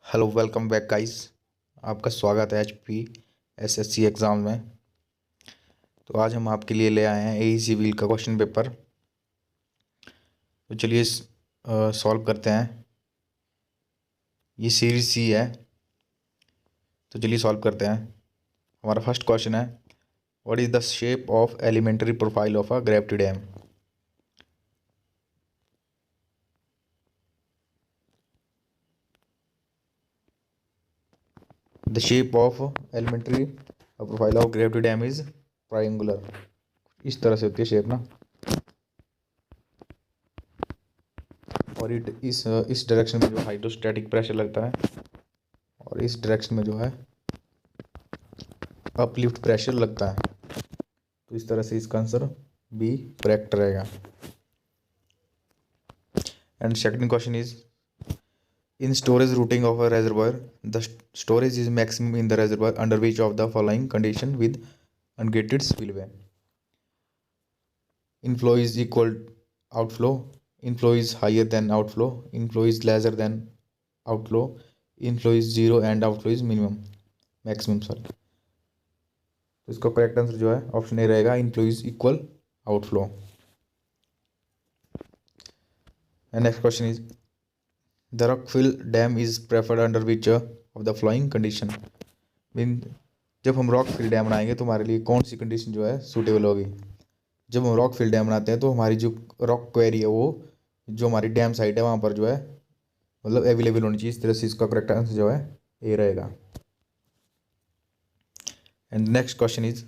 Hello welcome back guys. आपका स्वागत है एचपी एसएससी एग्ज़ाम में। तो आज हम आपके लिए ले आए हैं एई सिविल का क्वेश्चन पेपर। तो चलिए सॉल्व करते हैं। ये सीरीज सी है, तो चलिए सॉल्व करते हैं। हमारा फर्स्ट क्वेश्चन है, what is the shape of elementary profile of a gravity dam. The shape of elementary profile of gravity dam is triangular. इस तरह से होती है शेप ना। और इस डायरेक्शन में जो हाइड्रोस्टैटिक प्रेशर लगता है और इस डायरेक्शन में जो है अपलिफ्ट प्रेशर लगता है। तो इस तरह से इसका आंसर बी करेक्ट रहेगा। And second question is, in storage routing of a reservoir the storage is maximum in the reservoir under which of the following condition with ungated spillway. Inflow is equal outflow, inflow is higher than outflow, inflow is lesser than outflow, inflow is zero and outflow is minimum maximum sorry. तो इसका correct answer जो है option A रहेगा, inflow is equal outflow. And next question is, the rockfill dam is preferred under which of the flowing condition. Mean जब हम rockfill dam बनाएंगे तो हमारे लिए कौन सी कंडीशन जो है सूटेबल होगी। जब हम रॉकफिल डैम बनाते हैं तो हमारी जो रॉक क्वेरी है वो जो हमारी डैम साइट है वहाँ पर जो है मतलब अवेलेबल होनी चाहिए। इस तरह से इसका करेक्ट आंसर जो है ए रहेगा। And next question is,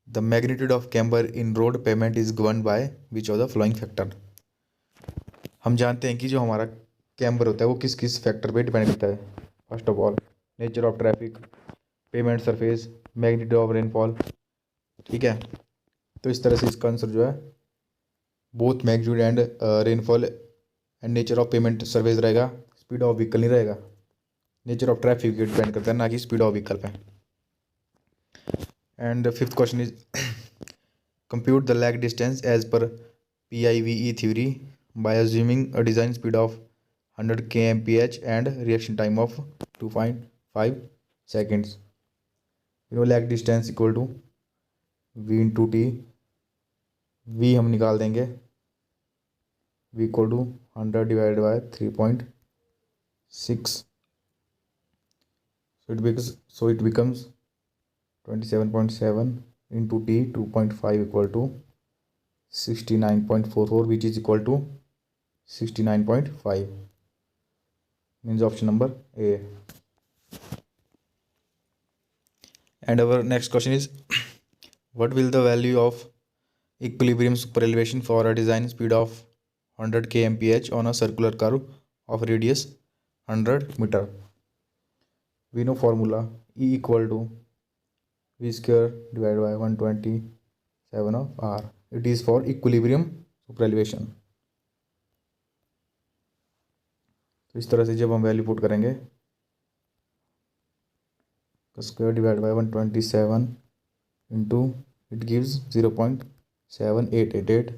the magnitude of camber in road payment is govern by which of the flowing factor. हम जानते हैं कि जो हमारा कैम्बर होता है वो किस किस फैक्टर पे डिपेंड करता है। First of all nature of traffic, payment surface, magnitude of rainfall. ठीक है, तो इस तरह से इसका आंसर जो है both magnitude and rainfall and nature of pavement surface रहेगा। स्पीड ऑफ व्हीकल नहीं रहेगा, नेचर ऑफ ट्रैफिक पे डिपेंड करता है ना कि स्पीड ऑफ व्हीकल पे। And fifth question is, compute the lag distance as per PIVE theory by assuming a design speed of 100 kmph and reaction time of 2.5 seconds. You know lag distance equal to v into t। v हम निकाल देंगे, v equal to 100 divided by 3.6, so it becomes 27.7 into t 2.5 equal to 69.44, which is equal to 69.5, means option number A. And our next question is, what will the value of equilibrium superelevation for a design speed of 100 kmph on a circular curve of radius 100 meter? We know formula E equal to V square divided by 127 of R. It is for equilibrium superelevation. तो इस तरह से जब हम value put करेंगे तो square divide by 127 into it gives 0.7888।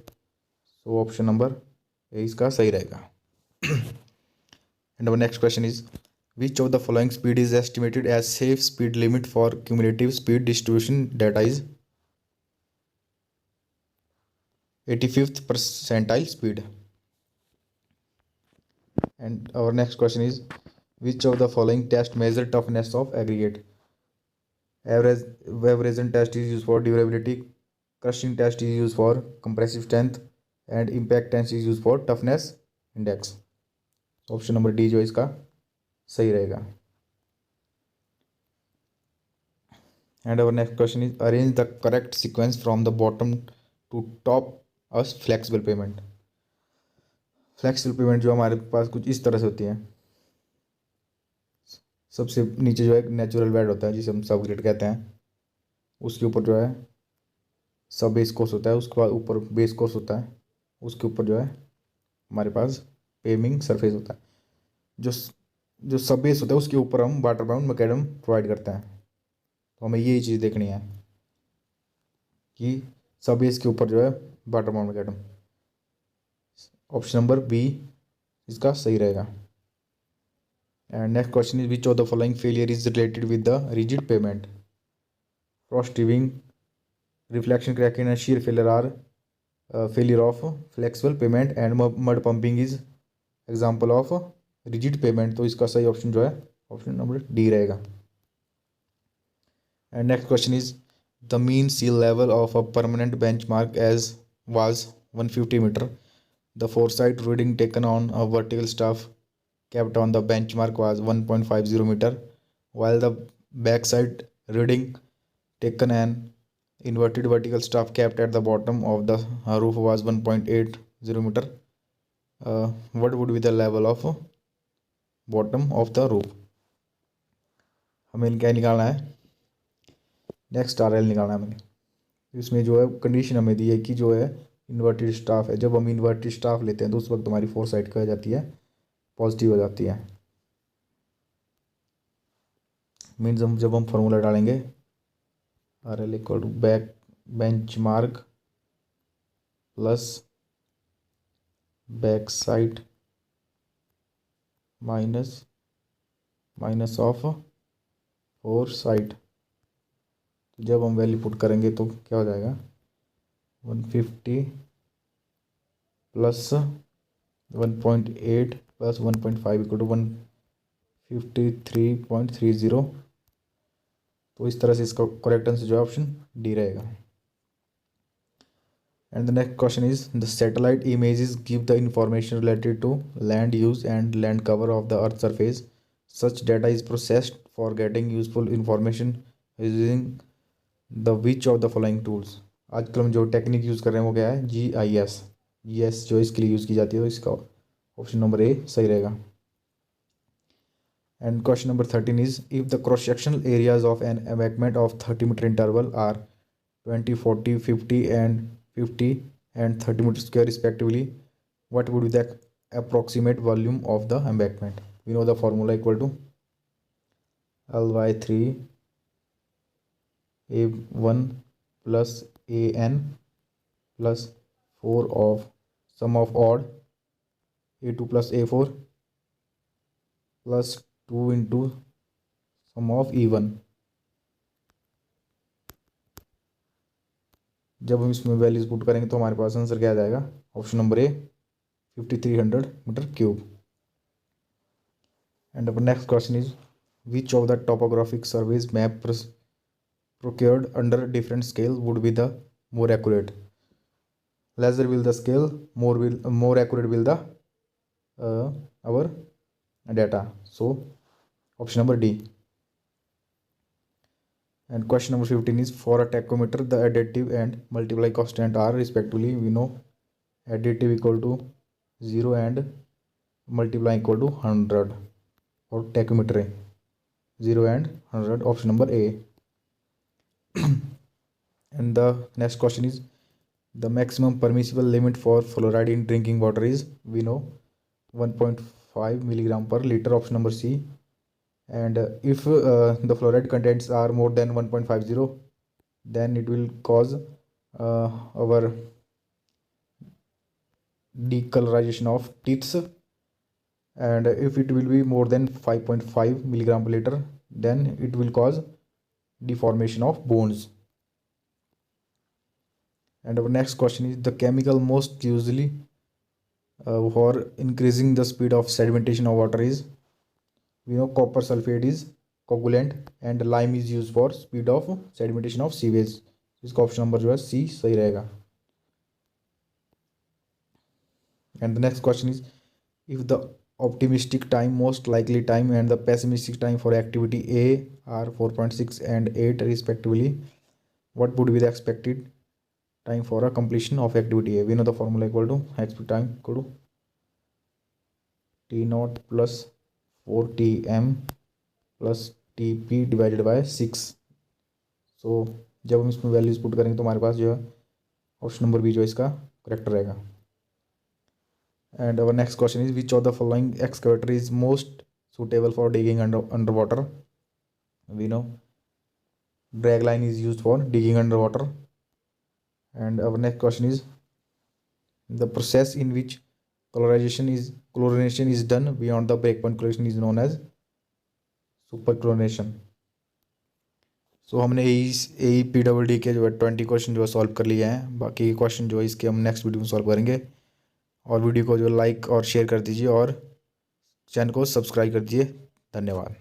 So option number A इसका सही रहेगा। And our next question is, which of the following speed is estimated as safe speed limit for cumulative speed distribution data is 85th percentile speed। And our next question is, which of the following test measure toughness of aggregate? Average abrasion test is used for durability, crushing test is used for compressive strength, and impact test is used for toughness index। Option number D जो इसका सही रहेगा। And our next question is, arrange the correct sequence from the bottom to top of flexible pavement. Flexible pavement जो हमारे पास कुछ इस तरह से होती है। सबसे नीचे जो है नेचुरल बेड होता है जिसे हम सब ग्रेड कहते हैं, उसके ऊपर जो है सब बेस कोर्स होता है, उसके बाद ऊपर बेस कोर्स होता है, उसके ऊपर जो है हमारे पास पेमिंग सरफेस होता है। जो जो सब बेस होता है उसके ऊपर हम वाटर बाउंड मैकेडम प्रोवाइड करते हैं। तो हमें यही चीज़ देखनी है कि सब बेस के ऊपर जो है water bound macadam. Option number B इसका सही रहेगा। And next question is, which of the following failure is related with the rigid pavement? Frost heaving, reflection cracking, and shear failure are failure of flexible pavement, and mud pumping is example of rigid pavement. तो इसका सही option जो है option number D रहेगा। And next question is, the mean sea level of a permanent bench mark as was 150 metre. The foresight reading taken on a vertical staff kept on the benchmark was 1.50 meter, while the backside reading taken an inverted vertical staff kept at the bottom of the roof was 1.80 meter. What would be the level of bottom of the roof? हमें क्या निकालना है, next R L निकालना है हमें। इसमें जो है कंडीशन हमें दी है कि जो है इन्वर्टेड स्टाफ है, जब हम इन्वर्टेड स्टाफ लेते हैं तो उस वक्त हमारी फोर साइड क्या हो जाती है, पॉजिटिव हो जाती है। मीन्स हम जब हम फार्मूला डालेंगे R L equal to back bench mark plus backsight minus minus of foresight. तो जब हम वैल्यू पुट करेंगे तो क्या हो जाएगा, 150 प्लस 1.8 प्लस 1.5 इक्वल टू 153.30। तो इस तरह से इसका करेक्ट आंसर जो है ऑप्शन डी रहेगा। And the next question is, the satellite images give the information related to land use and land cover of the earth surface. Such data is processed for getting useful information using the which of the following tools. आजकल हम जो technique use कर रहे हैं वो क्या है, GIS। GIS जो इसके लिए यूज़ की जाती है, तो इसका ऑप्शन नंबर ए सही रहेगा। And question number 13 is, if the cross sectional areas of an embankment of 30 metre interval are 20, 40, 50 and 30 meter square respectively, what would be the approximate volume of the embankment? We know the formula equal to L/3 A1 plus AN plus 4 of sum of odd A2 plus A4 plus 2 into sum of E1। जब हम इसमें values put करेंगे तो हमारे पास answer क्या आ जाएगा, option number A 5300 metre cube. And अब next question is, which of the topographic surveys map procured under different scale would be the more accurate? Lesser will the scale, more accurate will the our data. So option number D. And question number 15 is, for a tachometer the additive and multiply constant are respectively, we know additive equal to 0 and multiply equal to 100 for tachometer 0 and 100, option number A. And the next question is, the maximum permissible limit for fluoride in drinking water is, we know 1.5 milligram per liter, option number C. And if the fluoride contents are more than 1.50, then it will cause our decolorization of teeth. And if it will be more than 5.5 milligram per liter, then it will cause deformation of bones. And our next question is, the chemical most usually for increasing the speed of sedimentation of water is, we know copper sulfate is coagulant and lime is used for speed of sedimentation of sewage। इसका option number जो है सी सही रहेगा। And the next question is, if the optimistic time, most likely time and the pessimistic time for activity A are 4.6 and 8 respectively, what would be the expected time for a completion of activity A? We know the formula equal to expected time equal to T naught plus 4Tm plus TP divided by 6। सो जब हम इसमें values put करेंगे तो हमारे पास जो है option number B जो इसका करेक्ट रहेगा। And our next question is, which of the following excavator is most suitable for digging underwater? We know drag line is used for digging underwater. And our next question is, the process in which chlorination is done beyond the breakpoint chlorination is known as, super chlorination. So हमने A P double D के जो है 20 question जो है solve कर लिए हैं। बाकी के क्वेश्चन जो है इसके हम नेक्स्ट वीडियो में सॉल्व करेंगे। और वीडियो को जो लाइक और शेयर कर दीजिए और चैनल को सब्सक्राइब कर दीजिए। धन्यवाद।